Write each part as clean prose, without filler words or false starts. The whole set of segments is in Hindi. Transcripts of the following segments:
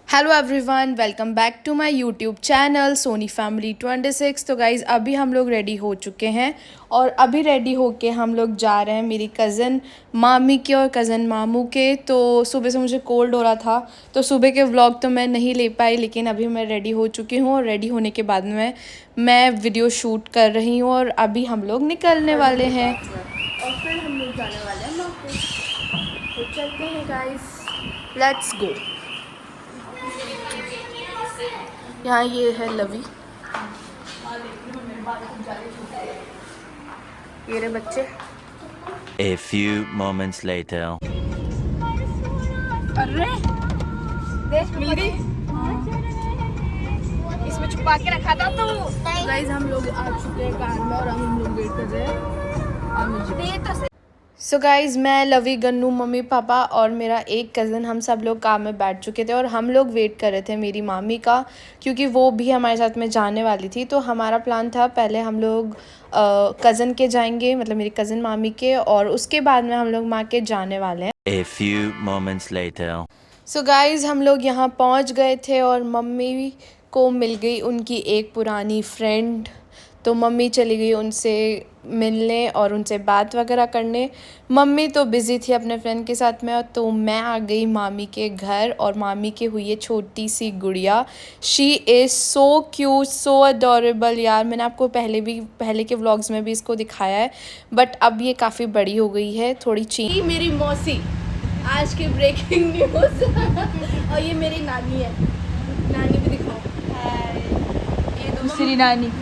Hello everyone, welcome back to my YouTube channel Soni family 26। तो गाइज़ अभी हम लोग रेडी हो चुके हैं और अभी रेडी होके हम लोग जा रहे हैं मेरी कज़न मामी के और कज़न मामू के। तो सुबह से मुझे कोल्ड हो रहा था तो सुबह के व्लॉग तो मैं नहीं ले पाई, लेकिन अभी मैं रेडी हो चुकी हूँ और रेडी होने के बाद में मैं वीडियो शूट कर रही हूँ और अभी हम लोग निकलने वाले हैं और फिर हम लोग जाने वाले हैं मार्केट। तो चलते हैं गाइज़, लेट्स गो। यहाँ ये है लवी, ये रहे बच्चे। A few moments later. अरे देख मिल गई, इसमें छुपा के रखा था। तो गाइस हम लोग आ चुके हैं कार में और हम लोग वेट कर रहे हैं। सो गाइज़ मैं लवी गन्नू मम्मी पापा और मेरा एक कज़न हम सब लोग कार में बैठ चुके थे और हम लोग वेट कर रहे थे मेरी मामी का, क्योंकि वो भी हमारे साथ में जाने वाली थी। तो हमारा प्लान था पहले हम लोग कज़न के जाएंगे, मतलब मेरी कज़न मामी के, और उसके बाद में हम लोग मार्केट जाने वाले हैं। A few moments later. So guys हम लोग यहाँ पहुँच गए थे और मम्मी को मिल गई उनकी एक पुरानी फ्रेंड। तो मम्मी चली गई उनसे मिलने और उनसे बात वगैरह करने। मम्मी तो बिज़ी थी अपने फ्रेंड के साथ में, तो मैं आ गई मामी के घर और मामी के हुई है छोटी सी गुड़िया। She is so cute, so adorable. यार मैंने आपको पहले के व्लॉग्स में भी इसको दिखाया है, बट अब ये काफ़ी बड़ी हो गई है, थोड़ी चीनी। मेरी मौसी आज की ब्रेकिंग न्यूज़ और ये मेरी नानी है। नानी भी दिखाओ, ये दूसरी नानी।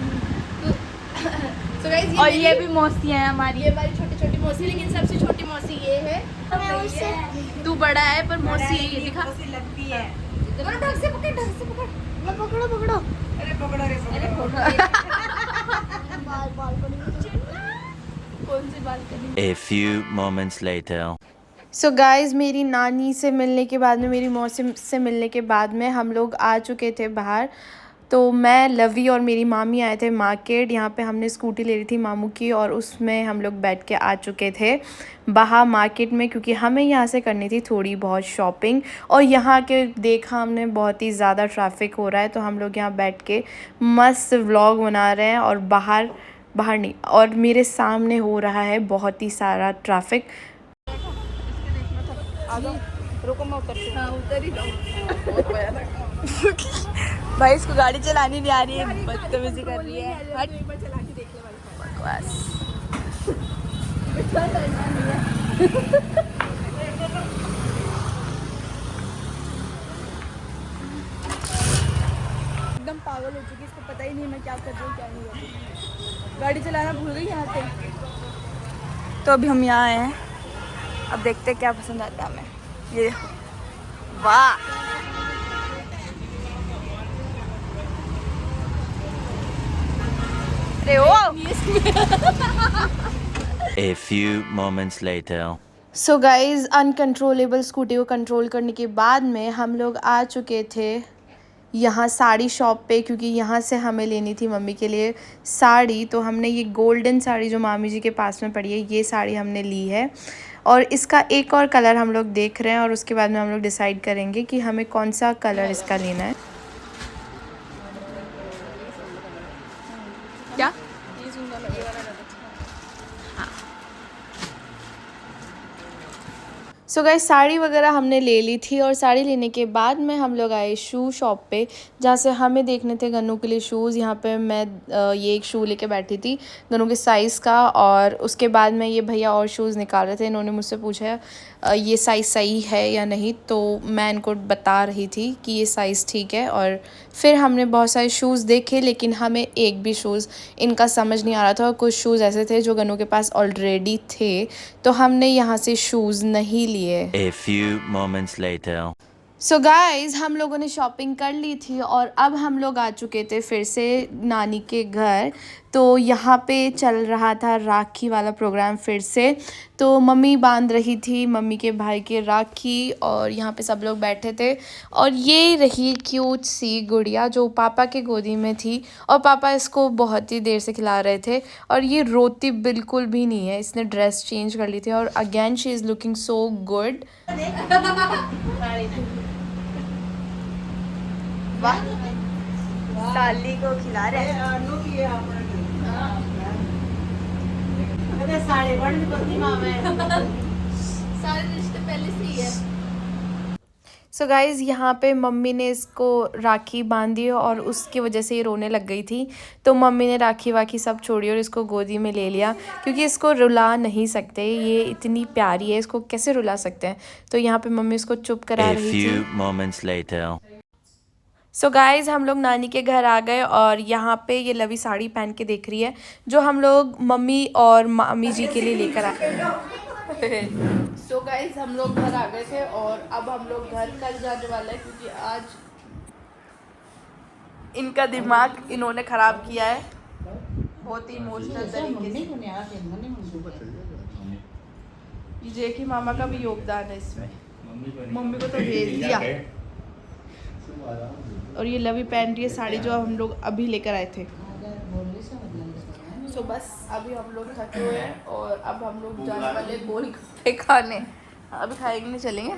तो गाइस और ये भी मौसी है हमारी, ये हमारी छोटी छोटी मौसी, लेकिन सबसे छोटी मौसी ये है। तू बड़ा है पर मौसी है, ये दिखा। मौसी लगती है। ढंग से पकड़, ढंग से पकड़। मैं पकड़ो पकड़ो। अरे पकड़ो रे पकड़ो। कौन सी balcony? A few moments later. So guys मेरी नानी से मिलने के बाद में, मेरी मौसी से मिलने के बाद में हम लोग आ चुके थे बाहर। तो मैं लवी और मेरी मामी आए थे मार्केट। यहाँ पे हमने स्कूटी ले ली थी मामू की और उसमें हम लोग बैठ के आ चुके थे बाहर मार्केट में, क्योंकि हमें यहाँ से करनी थी थोड़ी बहुत शॉपिंग। और यहाँ के देखा हमने बहुत ही ज़्यादा ट्रैफिक हो रहा है, तो हम लोग यहाँ बैठ के मस्त व्लॉग बना रहे हैं और बाहर नहीं, और मेरे सामने हो रहा है बहुत ही सारा ट्रैफिक। रुको मैं उतर ही भाई इसको गाड़ी चलानी नहीं आ रही है, बदतमीजी कर रही है। हट बकवास। एकदम पागल हो चुकी, इसको पता ही नहीं मैं क्या कर रही हूँ क्या नहीं कर रही। गाड़ी चलाना भूल गई यहाँ पे। तो अभी हम यहाँ आए हैं, अब देखते हैं क्या पसंद आता है हमें। ये वाह, अरे ओ। A few moments later. So guys uncontrollable scooty को कंट्रोल करने के बाद में हम लोग आ चुके थे यहाँ साड़ी शॉप पे, क्योंकि यहाँ से हमें लेनी थी मम्मी के लिए साड़ी। तो हमने ये गोल्डन साड़ी जो मामी जी के पास में पड़ी है, ये साड़ी हमने ली है और इसका एक और कलर हम लोग देख रहे हैं और उसके बाद में हम लोग डिसाइड करेंगे कि हमें कौन सा कलर इसका लेना है। क्या सो गाइस साड़ी वगैरह हमने ले ली थी और साड़ी लेने के बाद में हम लोग आए शू शॉप पे, जहाँ से हमें देखने थे गन्नू के लिए शूज़। यहाँ पे मैं ये एक शू लेके बैठी थी गन्नू के साइज़ का, और उसके बाद में ये भैया और शूज़ निकाल रहे थे। इन्होंने मुझसे पूछा ये साइज़ सही है या नहीं, तो मैं इनको बता रही थी कि ये साइज़ ठीक है। और फिर हमने बहुत सारे शूज़ देखे, लेकिन हमें एक भी शूज़ इनका समझ नहीं आ रहा था और कुछ शूज़ ऐसे थे जो गन्नू के पास ऑलरेडी थे, तो हमने यहाँ से शूज़ नहीं लिए। A few moments later. So guys हम लोगों ने शॉपिंग कर ली थी और अब हम लोग आ चुके थे फिर से नानी के घर। तो यहाँ पे चल रहा था राखी वाला प्रोग्राम फिर से, तो मम्मी बांध रही थी मम्मी के भाई के राखी और यहाँ पे सब लोग बैठे थे। और ये रही क्यूट सी गुड़िया जो पापा के गोदी में थी और पापा इसको बहुत ही देर से खिला रहे थे और ये रोती बिल्कुल भी नहीं है। इसने ड्रेस चेंज कर ली थी और again she is looking so good. वाह, साली को खिला रहे हैं। सारे रिश्ते पहले से ही है। सो गाइज़ यहाँ पे मम्मी ने इसको राखी बांधी और उसकी वजह से ये रोने लग गई थी, तो मम्मी ने राखी वाखी सब छोड़ी और इसको गोदी में ले लिया, क्योंकि इसको रुला नहीं सकते, ये इतनी प्यारी है, इसको कैसे रुला सकते हैं। तो यहाँ पे मम्मी इसको चुप करा A रही few थी। moments later. सो गाइज़ हम लोग नानी के घर आ गए और यहाँ पे ये लवी साड़ी पहन के देख रही है, जो हम लोग मम्मी और मामी जी के लिए लेकर आए। सो गाइस हम लोग घर आ गए थे और अब हम लोग घर कल जाने वाले हैं, क्योंकि आज इनका दिमाग इन्होंने ख़राब किया है बहुत ही इमोशनल तरीके से। ये जेकी मामा का भी योगदान है इसमें, मम्मी को तो भेज दिया। और ये लवी पहन रही है साड़ी जो हम लोग अभी लेकर आए थे। सो बस अभी हम लोग थके हुए हैं और अब हम लोग जाने वाले गोलगप्पे खाने। अभी खाएंगे नहीं, चलेंगे।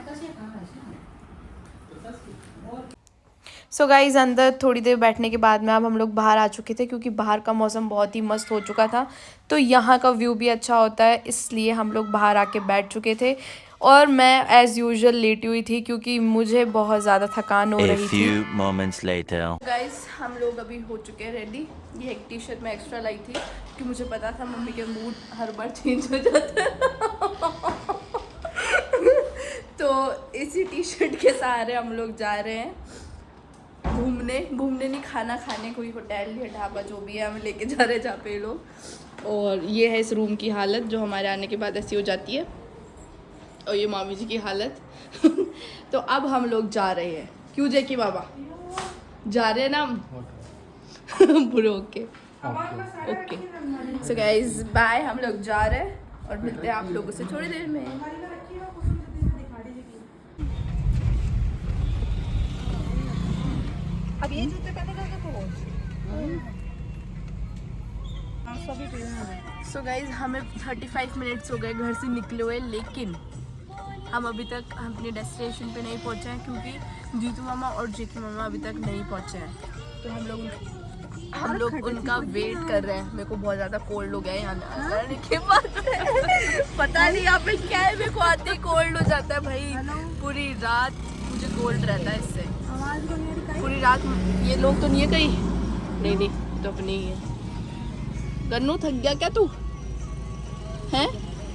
सो गाइज़ अंदर थोड़ी देर बैठने के बाद में अब हम लोग बाहर आ चुके थे, क्योंकि बाहर का मौसम बहुत ही मस्त हो चुका था, तो यहाँ का व्यू भी अच्छा होता है, इसलिए हम लोग बाहर आके बैठ चुके थे। और मैं एज़ यूजुअल लेटी हुई थी, क्योंकि मुझे बहुत ज़्यादा थकान हो A रही थी। few moments later. गाइस हम लोग अभी हो चुके हैं रेडी। ये एक टी शर्ट मैं एक्स्ट्रा लाई थी, क्योंकि मुझे पता था मम्मी के मूड हर बार चेंज हो जाता है। तो इसी टी शर्ट के सहारे हम लोग जा रहे हैं घूमने नहीं, खाना खाने, कोई होटल या ढाबा जो भी है हमें लेके जा रहे हैं जहाँ पे ये लोग। और ये है इस रूम की हालत, जो हमारे आने के बाद ऐसी हो जाती है। और ये मामी जी की हालत। तो अब हम लोग जा रहे हैं, क्यों जेकी बाबा जा रहे हैं ना हम। बुरे okay okay. So guys bye, हम लोग जा रहे हैं और मिलते हैं आप लोगों से थोड़ी देर में। अब ये जूते पहने का सो गाइज हमें 35 मिनट्स हो गए घर से निकले हुए, लेकिन हम अभी तक अपने डेस्टिनेशन पे नहीं पहुंचे हैं, क्योंकि जीतू मामा और जेकी मामा अभी तक नहीं पहुंचे हैं। तो हम लोग उनका वेट कर रहे हैं। मेरे को बहुत ज़्यादा कोल्ड हो गया है यहाँ आने के बाद। पता नहीं यहाँ पे क्या है, मेरे को आते ही कोल्ड हो जाता है भाई। पूरी रात मुझे कोल्ड रहता है इससे, पूरी रात। ये लोग तो नहीं है कहीं, नहीं तो अपनी ही है। गन्नू थक गया क्या तू हैं?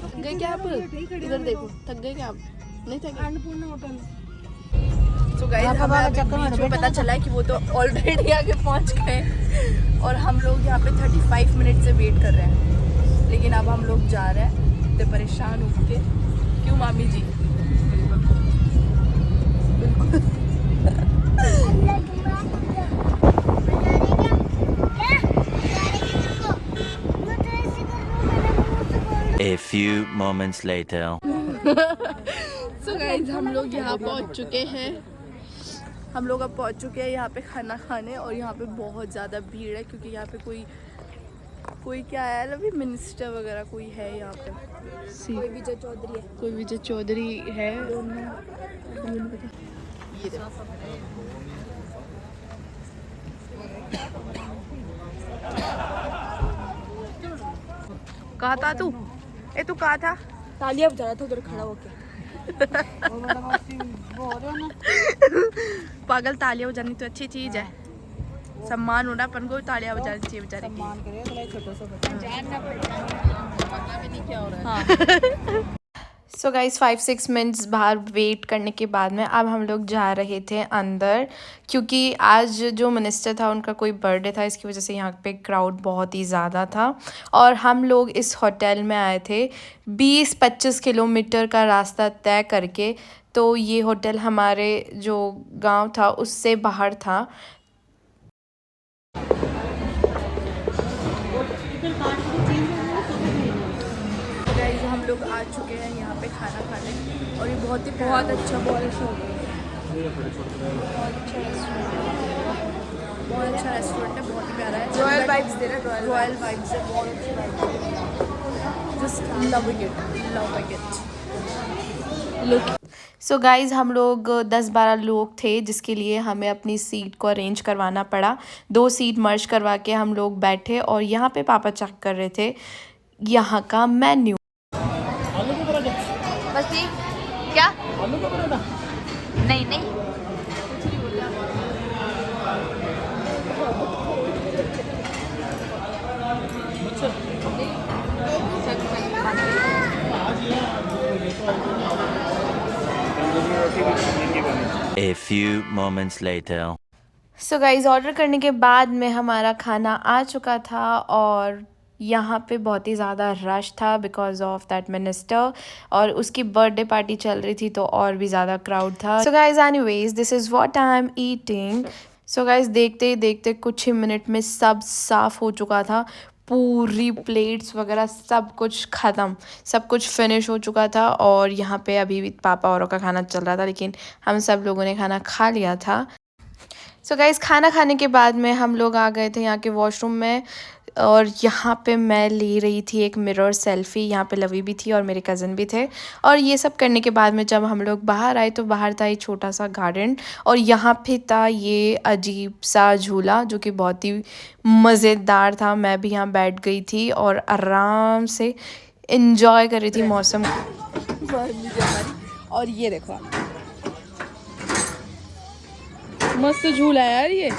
थक गए क्या आप? इधर देखो, थक गए क्या आप? नहीं थके? अन्नपूर्णा होटल। तो गाइस हमें बीच में पता चला है कि वो तो ऑलरेडी आगे पहुंच गए और हम लोग यहाँ पे 35 मिनट से वेट कर रहे हैं, लेकिन अब हम लोग जा रहे हैं। तो परेशान हो के, क्यों मामी जी? A few moments later. So guys हम लोग यहाँ पहुँच चुके हैं। हम लोग अब पहुँच चुके हैं यहाँ पे खाना खाने, और यहाँ पे बहुत ज़्यादा भीड़ है, क्योंकि यहाँ पे कोई क्या है अभी, मिनिस्टर वगैरह कोई है यहाँ पे। कोई विजय चौधरी है। ये देखो। कहाँ था तू? तू कहाँ था? तालियां बजा रहा था उधर खड़ा होके। पागल, तालियां बजानी तो अच्छी चीज है, सम्मान होना अपन को, तालियां बजानी चाहिए बेचारे की। हाँ। सो गाइस 5-6 मिनट्स बाहर वेट करने के बाद में अब हम लोग जा रहे थे अंदर, क्योंकि आज जो मिनिस्टर था उनका कोई बर्थडे था, इसकी वजह से यहाँ पे क्राउड बहुत ही ज़्यादा था। और हम लोग इस होटल में आए थे 20-25 किलोमीटर का रास्ता तय करके, तो ये होटल हमारे जो गांव था उससे बाहर था। हम लोग आ चुके हैं यहाँ पे खाना खाने, और ये बहुत अच्छा रेस्टोरेंट है, बहुत ही प्यारा है। रॉयल वाइब्स दे रहा है, रॉयल वाइब्स है, बहुत अच्छी vibes. Just loving it. Look. So guys हम लोग 10-12 लोग थे जिसके लिए हमें अपनी सीट को अरेंज करवाना पड़ा। 2 सीट मर्ज करवा के हम लोग बैठे और यहाँ पे पापा चेक कर रहे थे यहाँ का मेन्यू। बस ये क्या नहीं नहीं A few moments later. So guys order करने के बाद में हमारा खाना आ चुका था और यहाँ पे बहुत ही ज़्यादा रश था बिकॉज ऑफ दैट मिनिस्टर और उसकी बर्थडे पार्टी चल रही थी तो और भी ज़्यादा क्राउड था। So guys anyways this is what I am eating. So guys देखते ही देखते कुछ ही मिनट में सब साफ़ हो चुका था, पूरी प्लेट्स वगैरह सब कुछ ख़त्म, सब कुछ फिनिश हो चुका था और यहाँ पे अभी भी पापा औरों का खाना चल रहा था लेकिन हम सब लोगों ने खाना खा लिया था। सो गाइज़ खाना खाने के बाद में हम लोग आ गए थे यहाँ के वॉशरूम में और यहाँ पे मैं ले रही थी एक मिरर सेल्फ़ी। यहाँ पे लवी भी थी और मेरे कज़न भी थे और ये सब करने के बाद में जब हम लोग बाहर आए तो बाहर था एक छोटा सा गार्डन और यहाँ पे था ये अजीब सा झूला जो कि बहुत ही मज़ेदार था। मैं भी यहाँ बैठ गई थी और आराम से इन्जॉय कर रही थी मौसम। और ये देखो मस्त झूला है यार ये।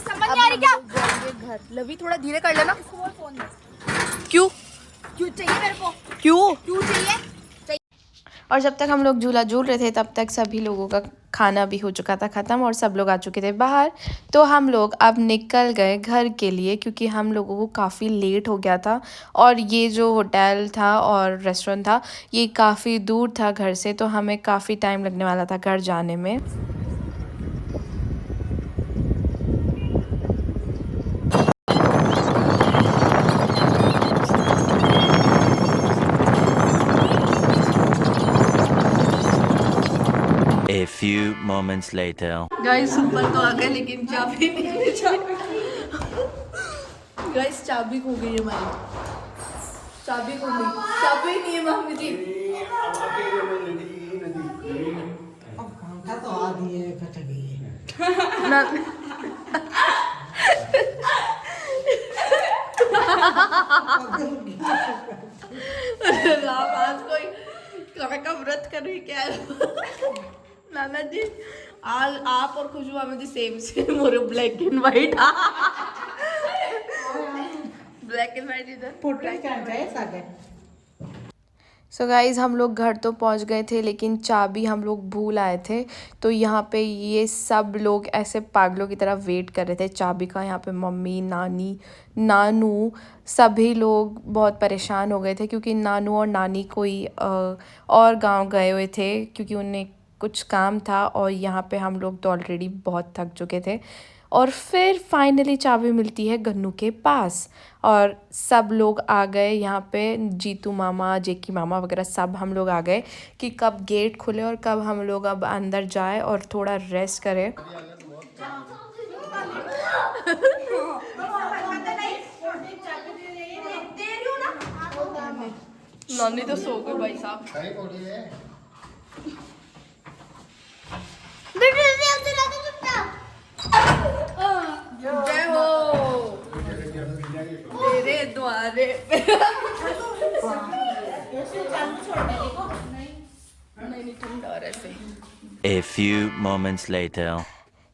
समझ नहीं आ रही क्या घर लवी थोड़ा धीरे कर लेना। क्यों क्यों चाहिए मेरे को? क्यों क्यों चाहिए? और जब तक हम लोग झूला झूल रहे थे तब तक सभी लोगों का खाना भी हो चुका था ख़त्म और सब लोग आ चुके थे बाहर। तो हम लोग अब निकल गए घर के लिए क्योंकि हम लोगों को काफ़ी लेट हो गया था और ये जो होटल था और रेस्टोरेंट था ये काफ़ी दूर था घर से तो हमें काफ़ी टाइम लगने वाला था घर जाने में। A few moments later. Guys ऊपर तो आ गए लेकिन चाबी नहीं है। गाइस चाबी खो गई हमारी, चाबी खो गई, चाबी नहीं है मम्मी जी। राम आज कोई का व्रत कर रही क्या नाना जी? आज आप और खुशबू हमें सेम सेम हो रहे, black and white. Black and white इधर सो गाइज़ हम लोग घर तो पहुंच गए थे लेकिन चाबी हम लोग भूल आए थे तो यहाँ पे ये सब लोग ऐसे पागलों की तरह वेट कर रहे थे चाबी का। यहाँ पे मम्मी, नानी, नानू सभी लोग बहुत परेशान हो गए थे क्योंकि नानू और नानी कोई और गांव गए हुए थे क्योंकि उन्हें कुछ काम था और यहाँ पे हम लोग तो ऑलरेडी बहुत थक चुके थे। और फिर फाइनली चाबी मिलती है गन्नू के पास और सब लोग आ गए यहाँ पे, जीतू मामा, जेकी मामा वगैरह सब हम लोग आ गए कि कब गेट खुले और कब हम लोग अब अंदर जाए और थोड़ा रेस्ट करें। नानी तो सो गई भाई साहब। जय हो तेरे द्वारे पे। नहीं ठंडा हो रहा है। A few moments later.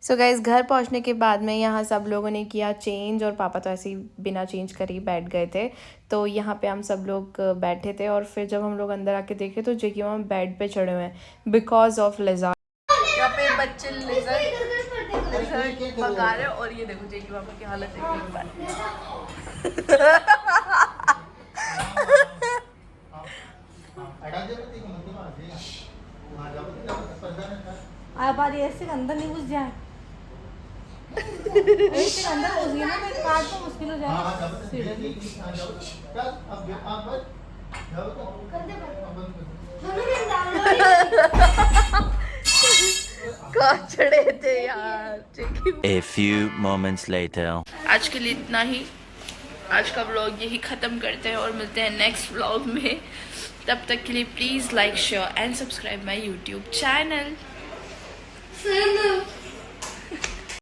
So guys घर पहुंचने के बाद में यहाँ सब लोगों ने किया चेंज और पापा तो ऐसे ही बिना चेंज करे ही बैठ गए थे। तो यहाँ पे हम सब लोग बैठे थे और फिर जब हम लोग अंदर आके देखे तो जेकी मामा बेड पे चढ़े हुए हैं बिकॉज ऑफ लेज़ार्ड। यहाँ पे बच्चे लेज़र्ड भगा रहे और ये देखो जेकी मामा की हालत है एक बार। अब ऐसे अंदर नहीं घुस जाए। ऐसे अंदर घुस गया ना तो काट तो मुश्किल हो जाए। चढ़े थे यार। A few moments later. आज के लिए इतना ही। आज का व्लॉग यही ख़त्म करते हैं और मिलते हैं नेक्स्ट व्लॉग में। तब तक के लिए please like share and subscribe my YouTube channel.